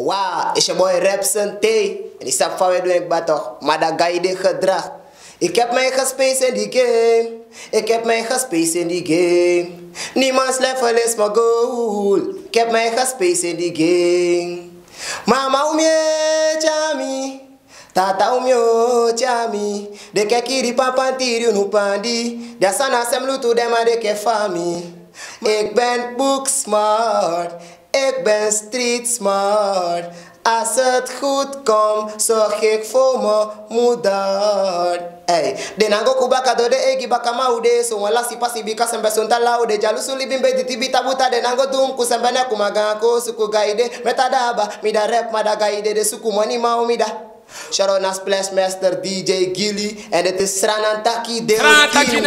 Wauw, is je boy Rapson T. En die snap van wij doen ik bat toch. Maar dat guide gedrag. Ik heb mij gespace in die game. Ik heb mij gespace in die game. Niemands level is mijn goal. Ik heb mij gespace in die game. Mama umye chami. Tata umyo chami. De kekiri pampantiri unupandi. De sana semlutu dema de ke fami. Ik ben boeksmart. Ik ben street smart. Als het goed komt, zorg ik voor mijn moeder. Hey, de nango kubaka do de egi baka maude so wala si pasi bika sembe sonta laude jalusu libin be diti tabuta de nango dum kusembe ne kumaga ko suku guide metadaba mi da rap ma da guide de suku money ma umida. Shout out naar Splashmaster DJ Gilly en het is Sranantaki deel 10.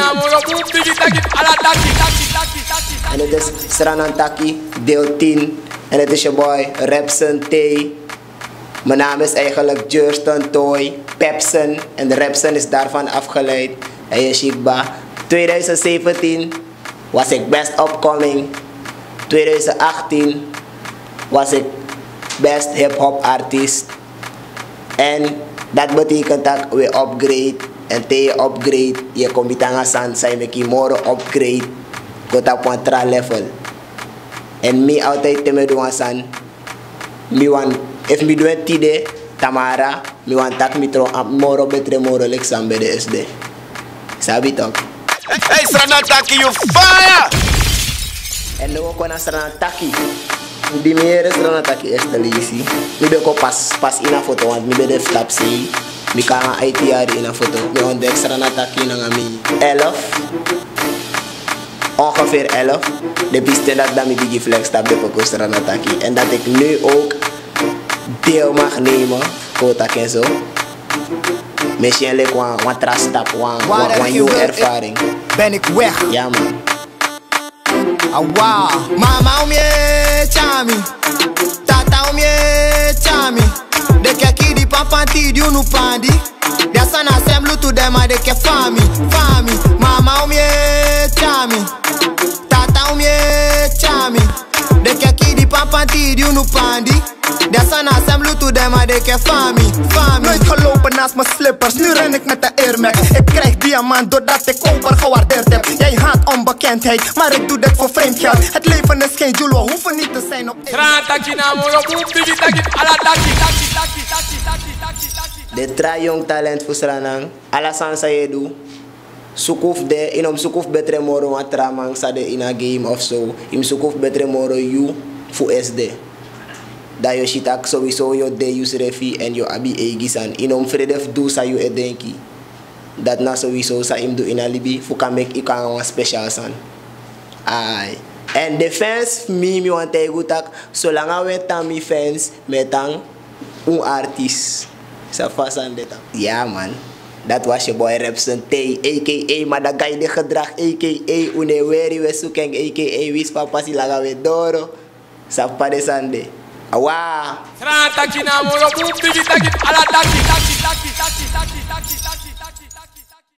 En het is Sranantaki deel 10 en het is je boy Rapson T. Mijn naam is eigenlijk Jurston Toy Pepson en de Rapson is daarvan afgeleid. En je Shikba. 2017 was ik best upcoming. 2018 was ik best hip-hop artiest. En dat betekent dat we upgrade. En tegen je upgrade, je komt aan san zijn met je morgen upgrade. Komt op een tra level. En mij altijd te me doen san. If me do it today, Tamara, me want tak me tro moro betre moro like sambe de SD. Sabi toch? Hey Sranantaki, you fire! En nu ook naar Sranantaki. Die meer Sranantaki is de lisi. Me ben ko pas in een foto, want me ben de flap see. Me kan een ITR in een foto. Me ontdek Sranantaki na mi 11. Ongeveer 11. De piste dat me die flex stap de poko Sranantaki. En dat ik nu ook deel mag nemen, kota en zo. Misschien leek een trastap, een nieuwe ervaring. Ben ik weg? Ja man. Awa, mama umye chami, tata umye chami. De keki di papanti di unupandi. De sana semlu tu dema de ke fami. Mama umye chami, tata umye chami. De keki di papanti di unupandi. De sana semlu tu dema de ke fami. Nooit gelopen naast mijn slippers, nu ren ik met de Air Max. Ik krijg diamant doordat ik overgewaardeerd heb. Jij haat onbekendheid, maar ik doe dit voor vreemd geld. Het leven is geen doel, we hoeven niet te zijn op De tra jong talent voor Sranang, alasan saya do. Sukuf de, inom sukuf betre moro wat tramang sa de in a game of so. Im sukuf betre moro you voor SD. Dat je shitak sowieso je de use refi en je abi egisan. Inom vredef do sa je edenki. Dat na sowieso sa im do in a libi. Fuka mek ika een special san. Ai. En de fans mi want te gutak. Zolang we tami fans metang un artist. Sa fasan deta. Ja man. Dat was je boy Rapson T, a.k.a. maar dat guy de gedrag, a.k.a. Uneweri we zoeken, a.k.a. Wis papa si laga we doro. Sa pa de sande. Awa. Sranantaki na moro, boom, bigi taki, ala taki.